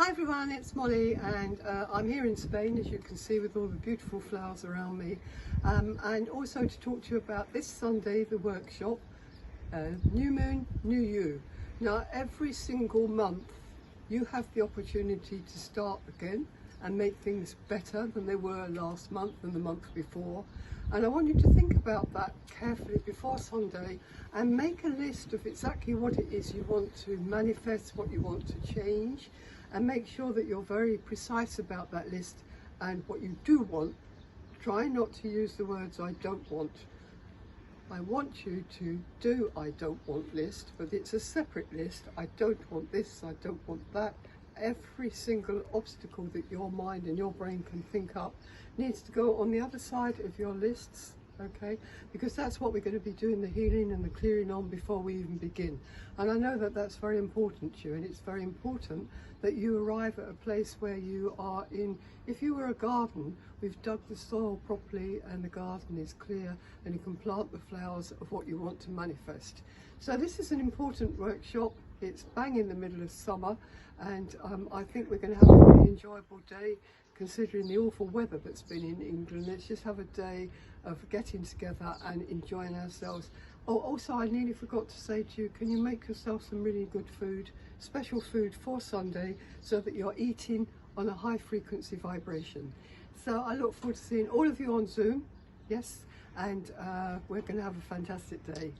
Hi everyone, it's Molly and I'm here in Spain, as you can see, with all the beautiful flowers around me, and also to talk to you about this Sunday, the workshop, New Moon, New You. Now every single month you have the opportunity to start again and make things better than they were last month and the month before. And I want you to think about that carefully before Sunday and make a list of exactly what it is you want to manifest, what you want to change, and make sure that you're very precise about that list and what you do want. Try not to use the words I don't want. I want you to do I don't want list, but it's a separate list. I don't want this, I don't want that. Every single obstacle that your mind and your brain can think up needs to go on the other side of your lists, okay? Because that's what we're going to be doing the healing and the clearing on before we even begin. And I know that that's very important to you, and it's very important that you arrive at a place where you are in, if you were a garden, we've dug the soil properly and the garden is clear and you can plant the flowers of what you want to manifest. So this is an important workshop. It's bang in the middle of summer, and I think we're going to have a really enjoyable day considering the awful weather that's been in England. Let's just have a day of getting together and enjoying ourselves. Oh, also I nearly forgot to say to you, can you make yourself some really good food, special food for Sunday, so that you're eating on a high frequency vibration. So I look forward to seeing all of you on Zoom, yes, and we're going to have a fantastic day.